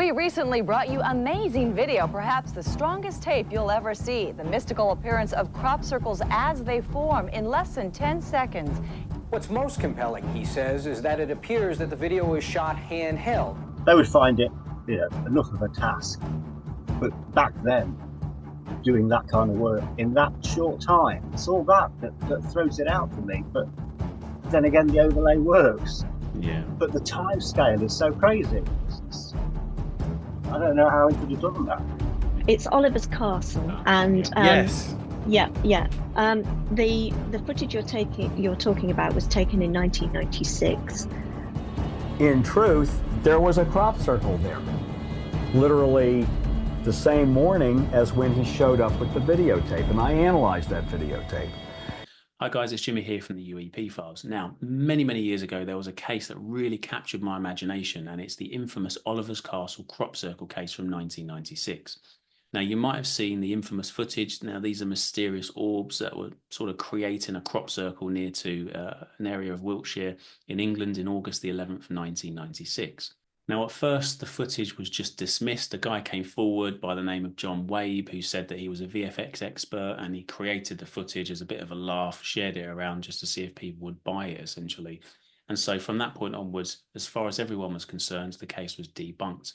We recently brought you amazing video, perhaps the strongest tape you'll ever see. The mystical appearance of crop circles as they form in less than 10 seconds. What's most compelling, he says, is that it appears that the video was shot handheld. They would find it, enough of a task. But back then, doing that kind of work in that short time, it's all that throws it out for me. But then again, the overlay works. Yeah. But the time scale is so crazy. I don't know how he could have done that. It's Oliver's Castle, and yes. Yeah. The footage you're talking about was taken in 1996. In truth, there was a crop circle there. Literally the same morning as when he showed up with the videotape, and I analyzed that videotape. Hi guys, it's Jimmy here from the UAP files. Now, many years ago, there was a case that really captured my imagination, and it's the infamous Oliver's Castle crop circle case from 1996. Now, you might have seen the infamous footage. Now, these are mysterious orbs that were sort of creating a crop circle near to an area of Wiltshire in England in August the 11th, 1996. Now, at first, the footage was just dismissed. A guy came forward by the name of John Wabe, who said that he was a VFX expert, and he created the footage as a bit of a laugh, shared it around just to see if people would buy it, essentially. And so from that point onwards, as far as everyone was concerned, the case was debunked.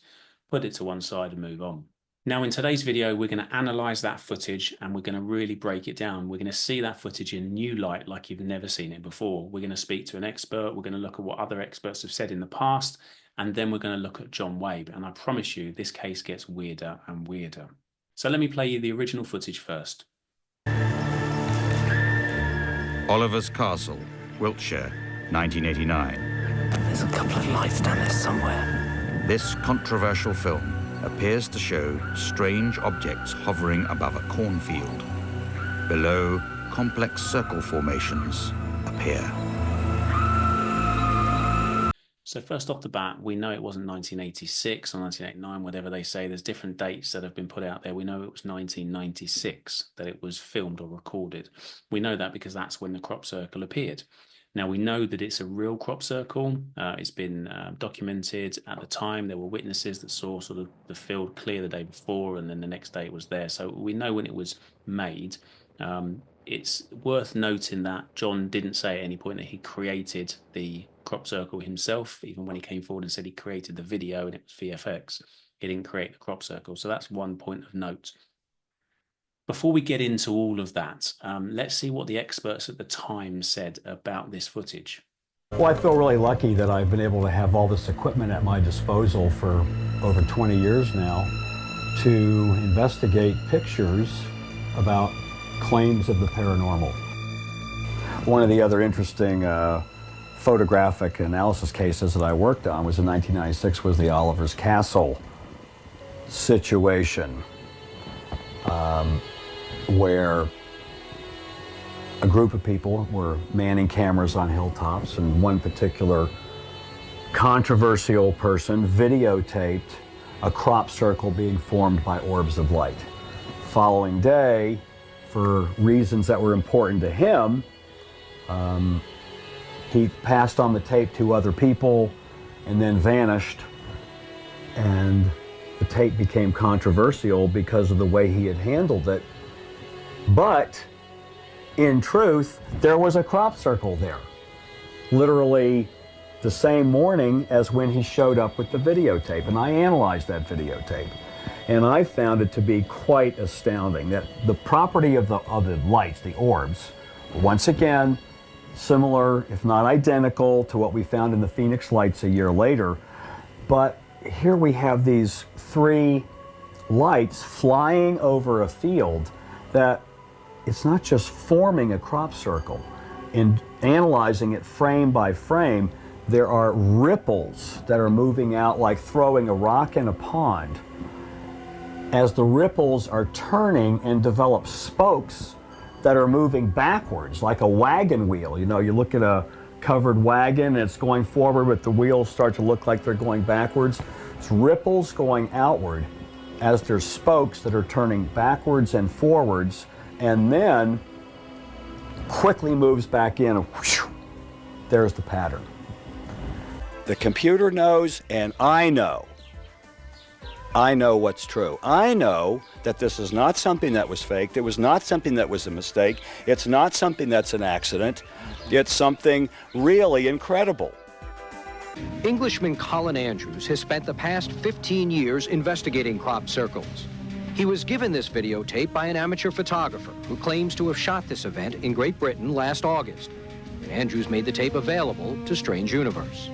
Put it to one side and move on. Now, in today's video, we're going to analyze that footage, and we're going to really break it down. We're going to see that footage in new light like you've never seen it before. We're going to speak to an expert. We're going to look at what other experts have said in the past. And then we're going to look at John Wabe, and I promise you this case gets weirder and weirder. So let me play you the original footage first. Oliver's Castle, Wiltshire, 1989. There's a couple of lights down there somewhere. This controversial film appears to show strange objects hovering above a cornfield. Below, complex circle formations appear. So first off the bat, we know it wasn't 1986 or 1989, whatever they say. There's different dates that have been put out there. We know it was 1996 that it was filmed or recorded. We know that because that's when the crop circle appeared. Now, we know that it's a real crop circle. It's been documented at the time. There were witnesses that saw sort of the field clear the day before, and then the next day it was there. So we know when it was made. It's worth noting that John didn't say at any point that he created the crop circle himself. Even when he came forward and said he created the video and it was VFX, he didn't create the crop circle. So that's one point of note. Before we get into all of that, let's see what the experts at the time said about this footage. Well, I feel really lucky that I've been able to have all this equipment at my disposal for over 20 years now to investigate pictures about claims of the paranormal. One of the other interesting photographic analysis cases that I worked on was in 1996 was the Oliver's Castle situation, where a group of people were manning cameras on hilltops, and one particular controversial person videotaped a crop circle being formed by orbs of light. Following day, for reasons that were important to him, he passed on the tape to other people and then vanished, and the tape became controversial because of the way he had handled it. But in truth, there was a crop circle there, literally the same morning as when he showed up with the videotape, and I analyzed that videotape. And I found it to be quite astounding that the property of the lights, the orbs, once again, similar, if not identical, to what we found in the Phoenix lights a year later. But here we have these three lights flying over a field that it's not just forming a crop circle. In analyzing it frame by frame, there are ripples that are moving out like throwing a rock in a pond. As the ripples are turning and develop spokes that are moving backwards, like a wagon wheel. You know, you look at a covered wagon and it's going forward, but the wheels start to look like they're going backwards. It's ripples going outward as there's spokes that are turning backwards and forwards, and then quickly moves back in, and whoosh, there's the pattern. The computer knows, and I know, I know what's true. I know that this is not something that was faked. It was not something that was a mistake. It's not something that's an accident. It's something really incredible. Englishman Colin Andrews has spent the past 15 years investigating crop circles. He was given this videotape by an amateur photographer who claims to have shot this event in Great Britain last August. And Andrews made the tape available to Strange Universe.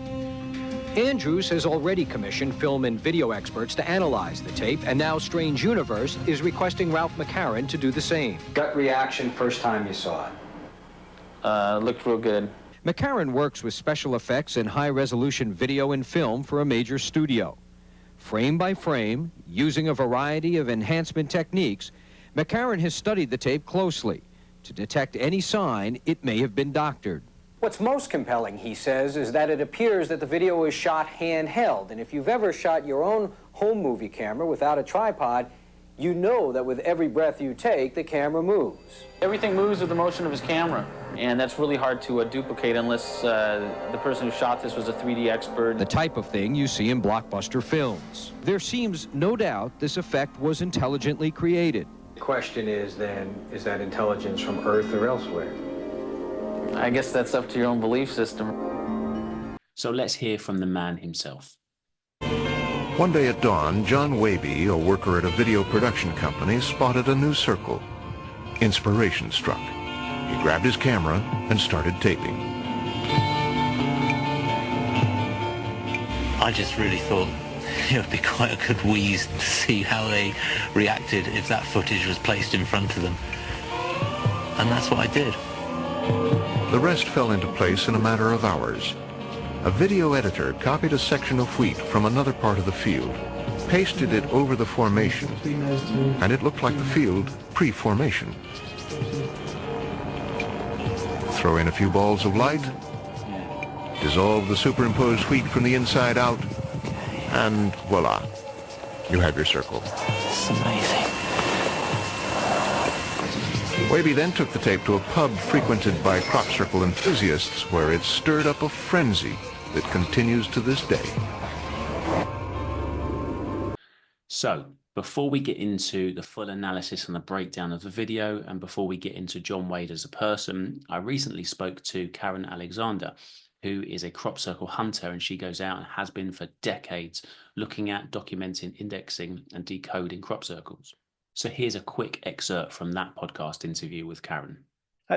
Andrews has already commissioned film and video experts to analyze the tape, and now Strange Universe is requesting Ralph McCarran to do the same. Gut reaction first time you saw it? Looked real good. McCarran works with special effects and high-resolution video and film for a major studio. Frame by frame, using a variety of enhancement techniques, McCarran has studied the tape closely to detect any sign it may have been doctored. What's most compelling, he says, is that it appears that the video is shot handheld. And if you've ever shot your own home movie camera without a tripod, you know that with every breath you take, the camera moves. Everything moves with the motion of his camera, and that's really hard to duplicate unless the person who shot this was a 3D expert. The type of thing you see in blockbuster films. There seems no doubt this effect was intelligently created. The question is then, is that intelligence from Earth or elsewhere? I guess that's up to your own belief system. So let's hear from the man himself. One day at dawn, John Wabe, a worker at a video production company, spotted a new circle. Inspiration struck. He grabbed his camera and started taping. I just really thought it would be quite a good wheeze to see how they reacted if that footage was placed in front of them. And that's what I did. The rest fell into place in a matter of hours. A video editor copied a section of wheat from another part of the field, pasted it over the formation, and it looked like the field pre-formation. Throw in a few balls of light, dissolve the superimposed wheat from the inside out, and voila, you have your circle. It's amazing. Wabe then took the tape to a pub frequented by crop circle enthusiasts where it stirred up a frenzy that continues to this day. So, before we get into the full analysis and the breakdown of the video, and before we get into John Wade as a person, I recently spoke to Karen Alexander, who is a crop circle hunter, and she goes out and has been for decades looking at, documenting, indexing, and decoding crop circles. So here's a quick excerpt from that podcast interview with Karen.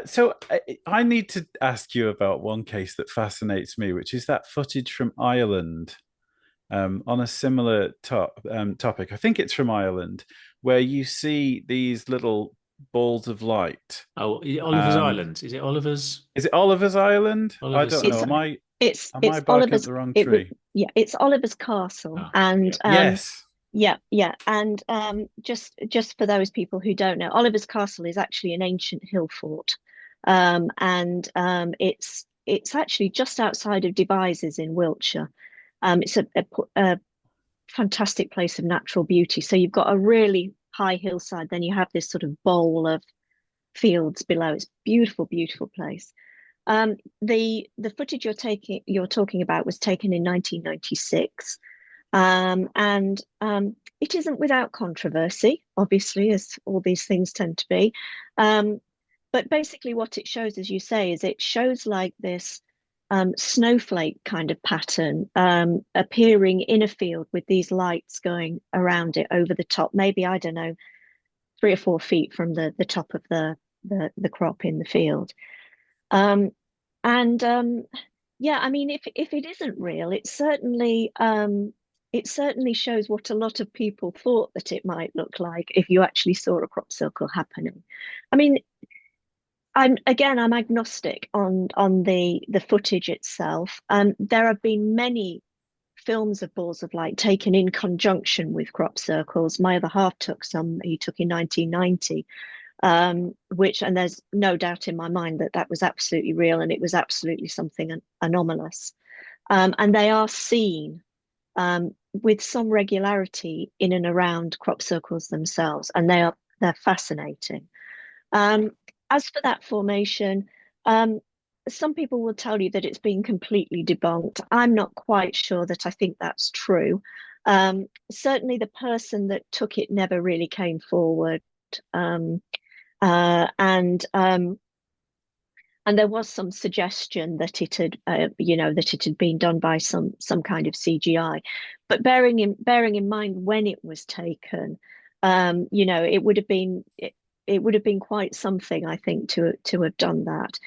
So I need to ask you about one case that fascinates me, which is that footage from Ireland on a similar topic. I think it's from Ireland, where you see these little balls of light. Oh, Oliver's Island. Is it Oliver's? Is it Oliver's Island? Oliver's... I don't know. Am I barking Oliver's, up the wrong tree? It's Oliver's Castle. Oh, and yes. Yeah. And just for those people who don't know, Oliver's Castle is actually an ancient hill fort. And it's actually just outside of Devizes in Wiltshire. It's a fantastic place of natural beauty. So you've got a really high hillside, then you have this sort of bowl of fields below. It's beautiful, beautiful place. The footage you're talking about was taken in 1996. And it isn't without controversy, obviously, as all these things tend to be. But basically what it shows, as you say, is it shows like this snowflake kind of pattern appearing in a field with these lights going around it over the top, maybe, I don't know, 3 or 4 feet from the top of the crop in the field. Yeah, I mean, if it isn't real, it certainly shows what a lot of people thought that it might look like if you actually saw a crop circle happening. I mean, I'm agnostic on the footage itself. There have been many films of balls of light taken in conjunction with crop circles. My other half took some. He took in 1990, and there's no doubt in my mind that was absolutely real, and it was absolutely something anomalous. And they are seen with some regularity in and around crop circles themselves, and they're fascinating. As for that formation, some people will tell you that it's been completely debunked. I'm not quite sure that I think that's true. Certainly the person that took it never really came forward. And there was some suggestion that it had, that it had been done by some kind of CGI. But bearing in mind when it was taken, it would have been quite something, I think, to have done that.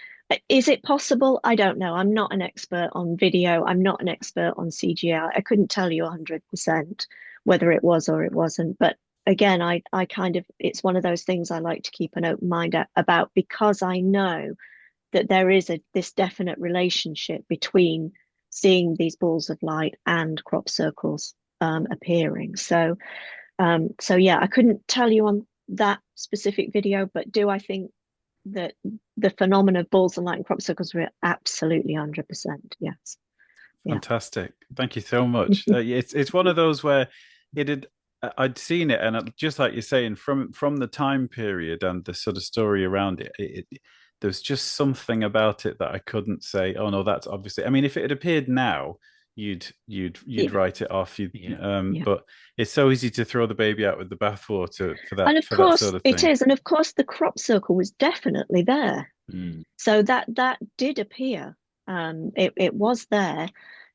Is it possible? I don't know. I'm not an expert on video. I'm not an expert on CGI. I couldn't tell you 100% whether it was or it wasn't. But again, I kind of, it's one of those things I like to keep an open mind about, because I know that there is this definite relationship between seeing these balls of light and crop circles appearing. So yeah, I couldn't tell you on that specific video, but do I think that the phenomenon of balls of light and crop circles were absolutely 100%? Yes. Yeah. Fantastic. Thank you so much. It's one of those where I'd seen it, and just like you're saying, from the time period and the sort of story around it, there's just something about it that I couldn't say, oh no, that's obviously. I mean, if it had appeared now, you'd write it off. But it's so easy to throw the baby out with the bathwater for that. And of course, that sort of thing. It is, and of course, the crop circle was definitely there. So that did appear. It was there.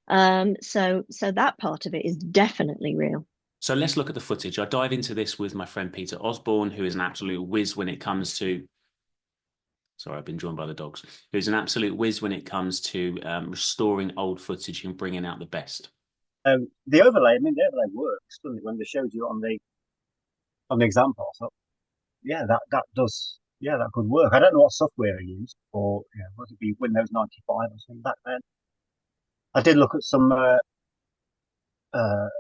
So that part of it is definitely real. So let's look at the footage. I dive into this with my friend Peter Osborne, who is an absolute whiz when it comes to. Sorry, I've been drawn by the dogs. Who's an absolute whiz when it comes to restoring old footage and bringing out the best. The overlay, the overlay works, doesn't it? When they showed you on the example, I thought, yeah, that does, yeah, that could work. I don't know what software I used, or would it be Windows 95 or something back then? I did look at some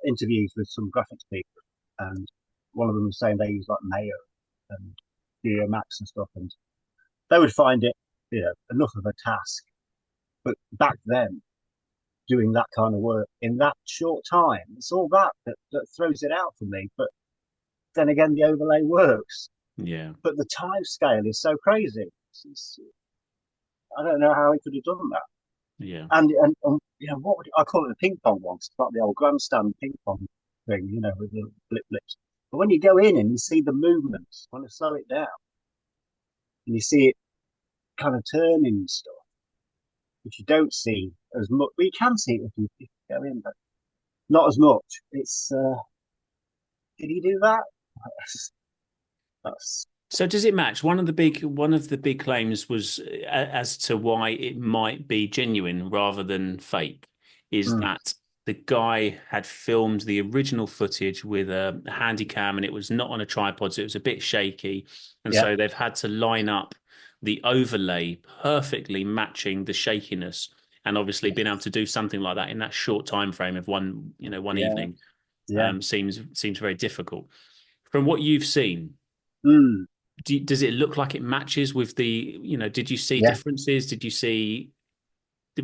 interviews with some graphics people, and one of them was saying they use like Mayo and Studio Max and stuff, and they would find it, enough of a task. But back then, doing that kind of work in that short time, it's all that throws it out for me. But then again, the overlay works. Yeah. But the time scale is so crazy. I don't know how he could have done that. Yeah. And what would I call it? A ping pong one. It's like the old grandstand ping pong thing, with the blips. But when you go in and you see the movements, when I slow it down, and you see it kind of turning and stuff, which you don't see as much. Well, you can see it if you go in, but not as much. It's did he do that? So does it match? One of the big claims was as to why it might be genuine rather than fake is that the guy had filmed the original footage with a handy cam, and it was not on a tripod, so it was a bit shaky, and so they've had to line up the overlay perfectly matching the shakiness, and obviously being able to do something like that in that short time frame of one evening seems very difficult. From what you've seen, does it look like it matches with the, did you see differences?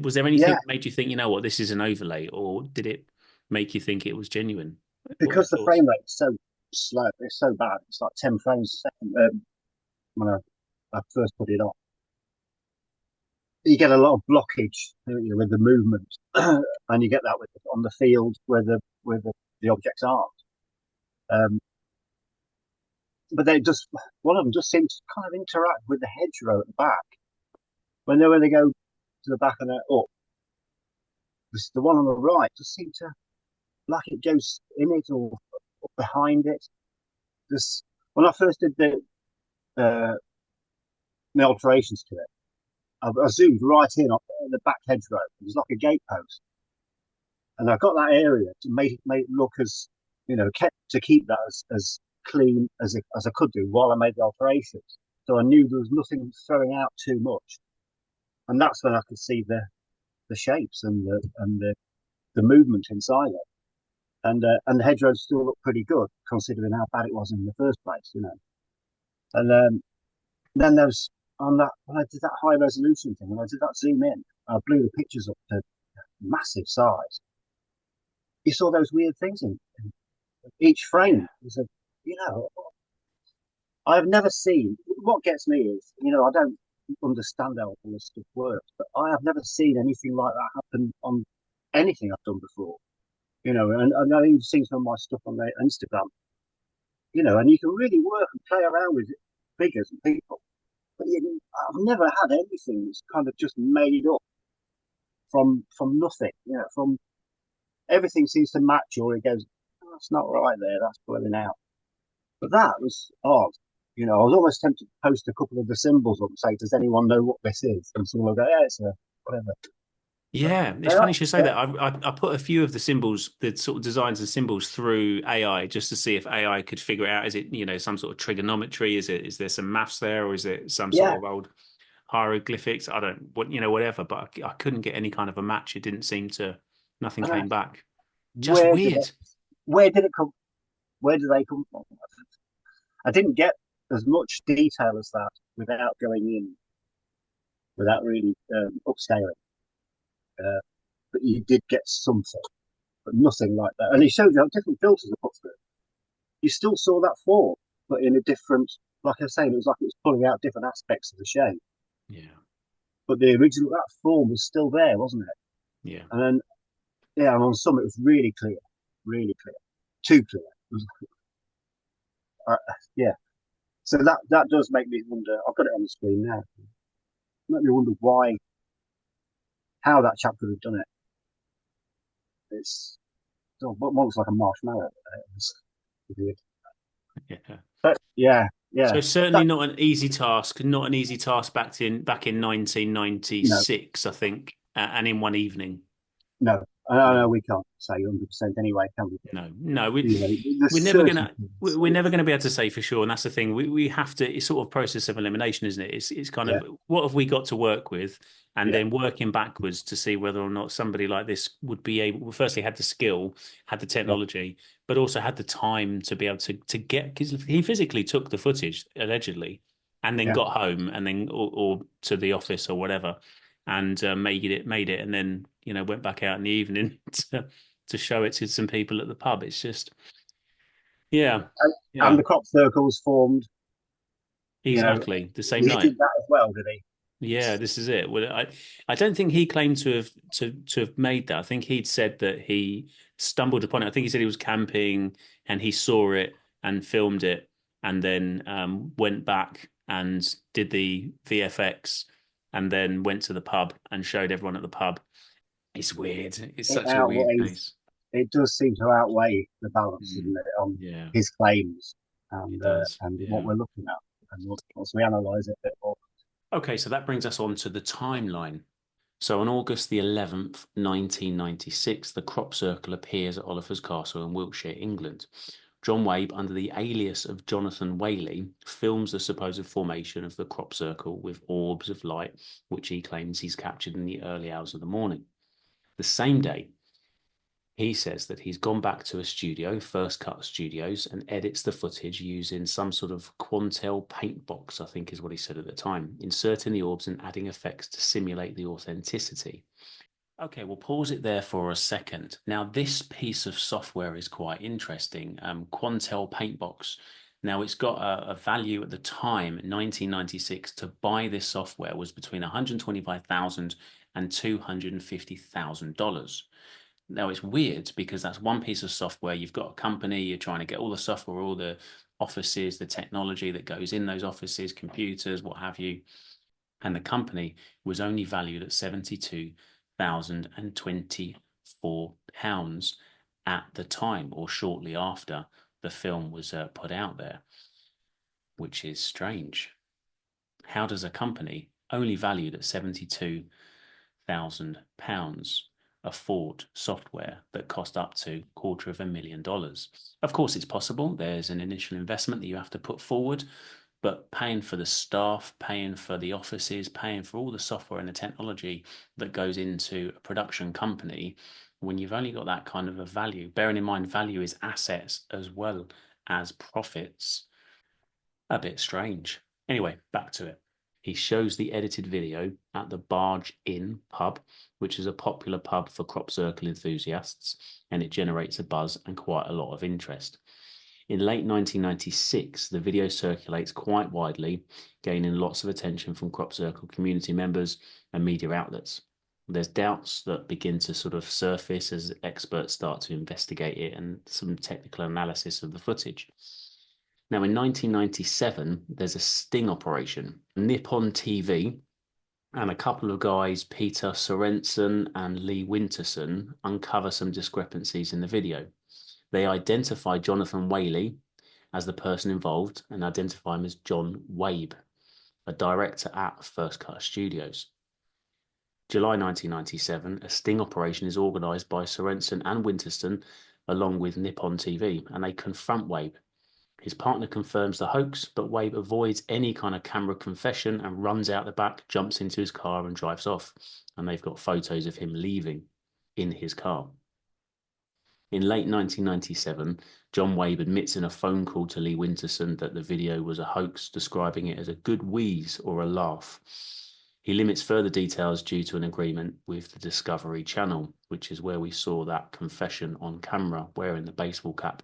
Was there anything that made you think, this is an overlay, or did it make you think it was genuine? Because the frame rate is so slow, it's so bad. It's like 10 frames a second when I first put it on. You get a lot of blockage with the movement, and you get that on the field where the objects aren't. But one of them just seemed to kind of interact with the hedgerow at the back. When they go to the back and they're up, the one on the right just seemed to, like it goes in it or up behind it. When I first did the alterations to it, I zoomed right in on the back hedgerow. It was like a gatepost, and I got that area to make it look as to keep that as clean as I could do while I made the alterations. So I knew there was nothing throwing out too much, and that's when I could see the shapes and the movement inside it, and the hedgerows still looked pretty good considering how bad it was in the first place, And then there's when I did that high resolution thing, when I did that zoom in, I blew the pictures up to massive size. You saw those weird things in each frame. Was I have never seen. What gets me is, I don't understand how all this stuff works, but I have never seen anything like that happen on anything I've done before. And I even seen some of my stuff on their Instagram, and you can really work and play around with figures and people. But I've never had anything that's kind of just made up from nothing. From everything seems to match, or it goes, oh, that's not right there, that's blowing out. But that was odd. I was almost tempted to post a couple of the symbols up and say, "Does anyone know what this is?" And someone will go, "Yeah, it's a whatever." Yeah, it's funny you should say that. I put a few of the symbols, the sort of designs and symbols through AI just to see if AI could figure it out. Is it, some sort of trigonometry? Is there some maths there, or is it some sort Yeah, of old hieroglyphics? I don't, whatever. But I couldn't get any kind of a match. It didn't seem to. Nothing and came back. Just where did weird. where did it come? Where did they come from? I didn't get as much detail as that without going in, without really upscaling. Uh, but you did get something, but nothing like that. And he showed you how different filters are put through. You still saw that form, but in a different, like I was saying, it was like it was pulling out different aspects of the shape. Yeah. But the original, that form was still there, wasn't it? Yeah. And then, yeah, and on some it was really clear, too clear. Yeah. So that does make me wonder. I've got it on the screen now. Make me wonder how that chap could have done it. It's what looks like a marshmallow. It's weird. Yeah. But yeah. So certainly That, not an easy task. Not an easy task back in no, 1996, I think, and in one evening. no. I know we can't say 100% anyway, can we? No, There's we're never certain gonna things. we're never gonna be able to say for sure, and that's the thing. We have to. It's sort of process of elimination, isn't it? It's kind Yeah, of what have we got to work with, and yeah, then working backwards to see whether or not somebody like this would be able. Well, firstly, had the skill, had the yeah, technology, but also had the time to be able to get, because he physically took the footage allegedly, and then yeah. got home, and then or to the office or whatever, and made it, and then went back out in the evening to show it to some people at the pub. It's just, yeah, And yeah, the crop circles formed. exactly the same He night. did that as well, did he? Yeah, this is it. Well, I don't think he claimed to have made that. I think he'd said that he stumbled upon it. I think he said he was camping and he saw it and filmed it, and then went back and did the VFX, and then went to the pub and showed everyone at the pub. It's weird. It's It such a weird outweighs. case. It does seem to outweigh the balance, Mm, doesn't it, on yeah, his claims it does. and what Yeah. we're looking at, and once we analyse it a bit more. Okay, so that brings us on to the timeline. So on August the 11th, 1996, the crop circle appears at Oliver's Castle in Wiltshire, England. John Wabe, under the alias of Jonathan Whaley, films the supposed formation of the crop circle with orbs of light, which he claims he's captured in the early hours of the morning. The same day, he says that he's gone back to a studio, First Cut Studios, and edits the footage using some sort of Quantel paint box, I think is what he said at the time, inserting the orbs and adding effects to simulate the authenticity. Okay, we'll pause it there for a second. Now, this piece of software is quite interesting. Quantel Paintbox. Now, it's got a value at the time, 1996, to buy this software was between $125,000 and $250,000. Now, it's weird because that's one piece of software. You've got a company, you're trying to get all the software, all the offices, the technology that goes in those offices, computers, what have you. And the company was only valued at £72,024 at the time, or shortly after the film was put out there, which is strange. How does a company only valued at £72,000 afford software that cost up to $250,000? Of course, it's possible. There's an initial investment that you have to put forward, but paying for the staff, paying for the offices, paying for all the software and the technology that goes into a production company, when you've only got that kind of a value, bearing in mind value is assets as well as profits, a bit strange. Anyway, back to it. He shows the edited video at the Barge Inn pub, which is a popular pub for crop circle enthusiasts, and it generates a buzz and quite a lot of interest. In late 1996, the video circulates quite widely, gaining lots of attention from crop circle community members and media outlets. There's doubts that begin to sort of surface as experts start to investigate it and some technical analysis of the footage. Now, in 1997, there's a sting operation. Nippon TV and a couple of guys, Peter Sorensen and Lee Winterson, uncover some discrepancies in the video. They identify Jonathan Whaley as the person involved and identify him as John Wabe, a director at First Cut Studios. July 1997, a sting operation is organised by Sorensen and Winterson along with Nippon TV, and they confront Wabe. His partner confirms the hoax, but Wabe avoids any kind of camera confession and runs out the back, jumps into his car and drives off. And they've got photos of him leaving in his car. In late 1997, John Wabe admits in a phone call to Lee Winterson that the video was a hoax, describing it as a good wheeze or a laugh. He limits further details due to an agreement with the Discovery Channel, which is where we saw that confession on camera, wearing the baseball cap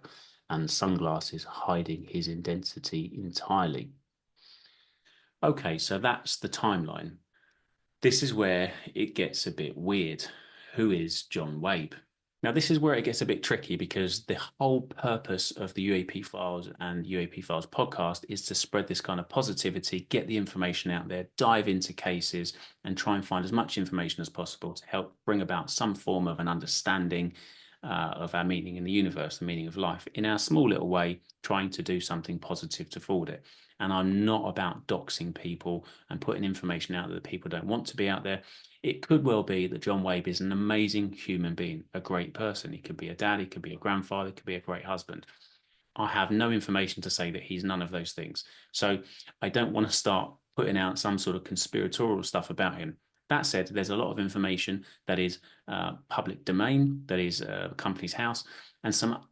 and sunglasses, hiding his identity entirely. Okay, so that's the timeline. This is where it gets a bit weird. Who is John Wabe? Now, this is where it gets a bit tricky, because the whole purpose of the UAP Files and UAP Files podcast is to spread this kind of positivity, get the information out there, dive into cases, and try and find as much information as possible to help bring about some form of an understanding of our meaning in the universe, the meaning of life, in our small little way, trying to do something positive to forward it. And I'm not about doxing people and putting information out that people don't want to be out there. It could well be that John Wabe is an amazing human being, a great person. He could be a dad, he could be a grandfather, he could be a great husband. I have no information to say that he's none of those things. So I don't want to start putting out some sort of conspiratorial stuff about him. That said, there's a lot of information that is public domain, that is Companies House, and some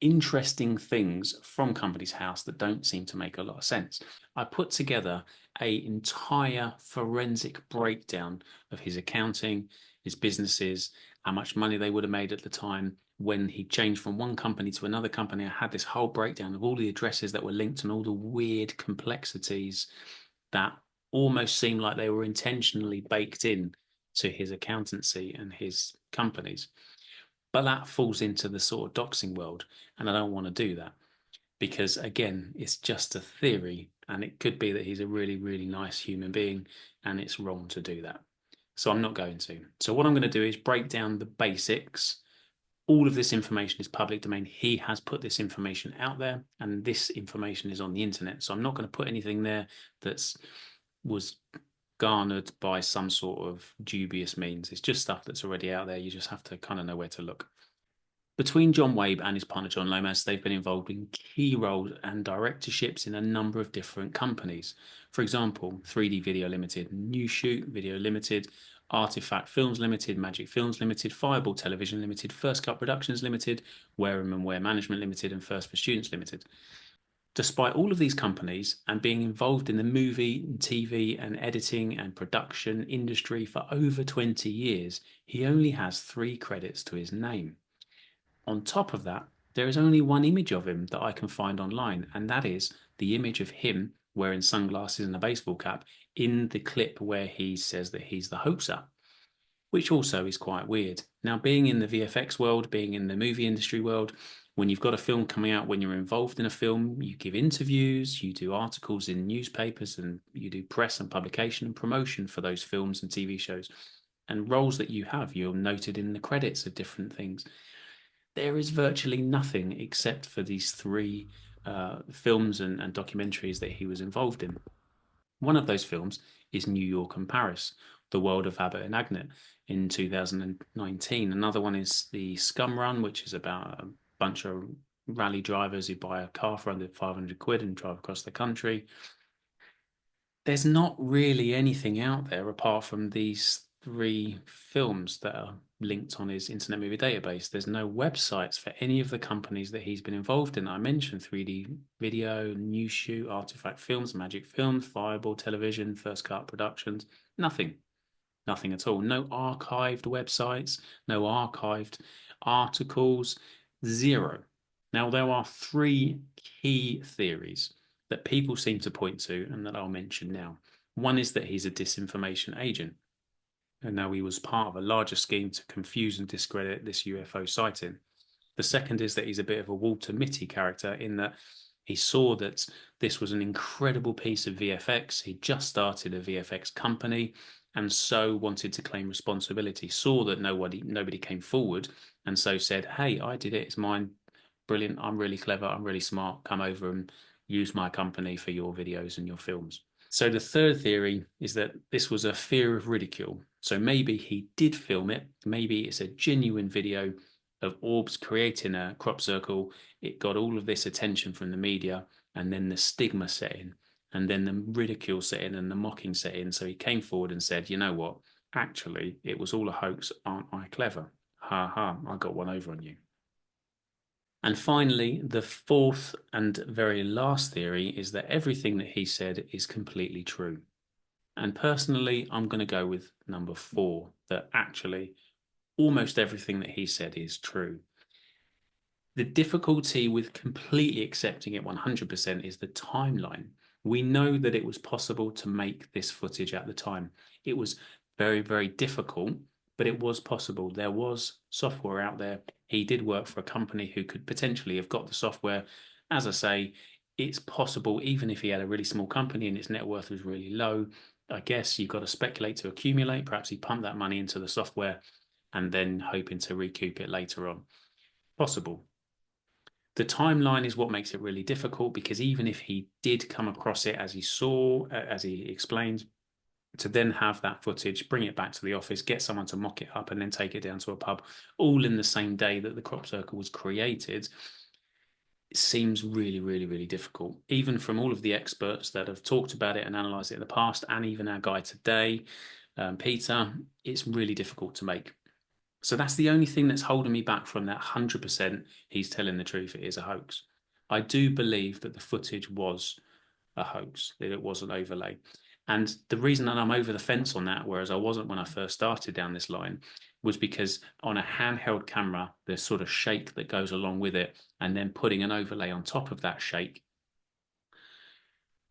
interesting things from Companies House that don't seem to make a lot of sense. I put together an entire forensic breakdown of his accounting, his businesses, how much money they would have made at the time, when he changed from one company to another company. I had this whole breakdown of all the addresses that were linked and all the weird complexities that almost seemed like they were intentionally baked in to his accountancy and his companies. But that falls into the sort of doxing world, and I don't want to do that, because again, it's just a theory, and it could be that he's a really, really nice human being, and it's wrong to do that. So I'm not going to. So what I'm going to do is break down the basics. All of this information is public domain. He has put this information out there, and this information is on the internet. So I'm not going to put anything there that's was garnered by some sort of dubious means. It's just stuff that's already out there. You just have to kind of know where to look. Between John Wabe and his partner John Lomas, they've been involved in key roles and directorships in a number of different companies. For example, 3D Video Limited, New Shoot Video Limited, Artifact Films Limited, Magic Films Limited, Fireball Television Limited, First Cut Productions Limited, Wareham and Ware Management Limited, and First for Students Limited. Despite all of these companies and being involved in the movie, TV and editing and production industry for over 20 years, he only has 3 credits to his name. On top of that, there is only one image of him that I can find online, and that is the image of him wearing sunglasses and a baseball cap in the clip where he says that he's the hoaxer, which also is quite weird. Now, being in the VFX world, being in the movie industry world, when you've got a film coming out, when you're involved in a film, you give interviews, you do articles in newspapers, and you do press and publication and promotion for those films and TV shows. And roles that you have, you're noted in the credits of different things. There is virtually nothing except for these 3 films and documentaries that he was involved in. One of those films is New York and Paris, The World of Abbott and Agnet in 2019. Another one is The Scum Run, which is about a bunch of rally drivers who buy a car for under 500 quid and drive across the country. There's not really anything out there apart from these 3 films that are linked on his Internet Movie Database. There's no websites for any of the companies that he's been involved in. I mentioned 3D Video, New Shoot, Artifact Films, Magic Films, Fireball Television, First Cut Productions. Nothing at all. No archived websites, no archived articles, 0. Now, there are 3 key theories that people seem to point to and that I'll mention now. One is that he's a disinformation agent. and now he was part of a larger scheme to confuse and discredit this UFO sighting. The second is that he's a bit of a Walter Mitty character in that he saw that this was an incredible piece of VFX. He just started a VFX company and so wanted to claim responsibility, saw that nobody came forward, and so said, hey, I did it, it's mine, brilliant, I'm really clever, I'm really smart, come over and use my company for your videos and your films. So the third theory is that this was a fear of ridicule. So maybe he did film it, maybe it's a genuine video of orbs creating a crop circle. It got all of this attention from the media, and then the stigma set in, and then the ridicule set in and the mocking set in. So he came forward and said, you know what, actually it was all a hoax, aren't I clever? Ha ha, I got one over on you. And finally, the fourth and very last theory is that everything that he said is completely true. And personally, I'm going to go with number 4, that actually almost everything that he said is true. The difficulty with completely accepting it 100% is the timeline. We know that it was possible to make this footage at the time. It was very, very difficult, but it was possible. There was software out there. He did work for a company who could potentially have got the software. As I say, it's possible, even if he had a really small company and its net worth was really low. I guess you've got to speculate to accumulate. Perhaps he pumped that money into the software and then hoping to recoup it later on. Possible. The timeline is what makes it really difficult, because even if he did come across it as he saw, as he explained, to then have that footage, bring it back to the office, get someone to mock it up and then take it down to a pub, all in the same day that the crop circle was created, it seems really, really, really difficult. Even from all of the experts that have talked about it and analysed it in the past, and even our guy today, Peter, it's really difficult to make. So that's the only thing that's holding me back from that 100% he's telling the truth, it is a hoax. I do believe that the footage was a hoax, that it was an overlay. And the reason that I'm over the fence on that, whereas I wasn't when I first started down this line, was because on a handheld camera, there's sort of shake that goes along with it, and then putting an overlay on top of that shake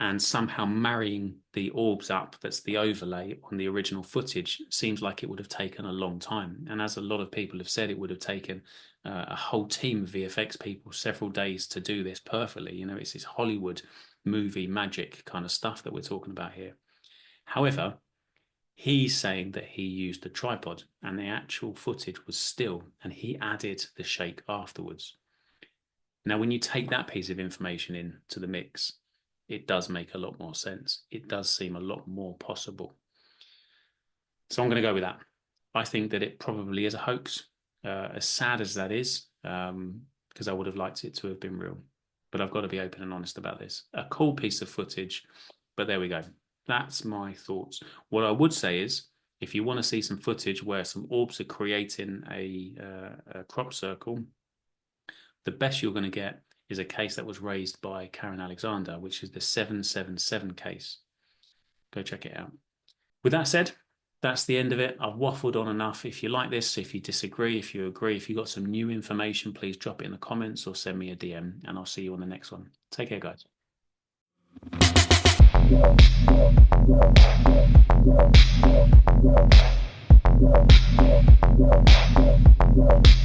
and somehow marrying the orbs up, that's the overlay on the original footage, seems like it would have taken a long time. And as a lot of people have said, it would have taken a whole team of VFX people several days to do this perfectly. You know, it's this Hollywood movie magic kind of stuff that we're talking about here. However, he's saying that he used a tripod and the actual footage was still, and he added the shake afterwards. Now, when you take that piece of information into the mix, it does make a lot more sense. It does seem a lot more possible. So I'm going to go with that. I think that it probably is a hoax, as sad as that is, because I would have liked it to have been real. But I've got to be open and honest about this. A cool piece of footage, but there we go. That's my thoughts. What I would say is, if you want to see some footage where some orbs are creating a crop circle, the best you're going to get is a case that was raised by Karen Alexander, which is the 777 case. Go check it out. With that said, that's the end of it. I've waffled on enough. If you like this, if you disagree, if you agree, if you've got some new information, please drop it in the comments or send me a DM, and I'll see you on the next one. Take care, guys. Yeah.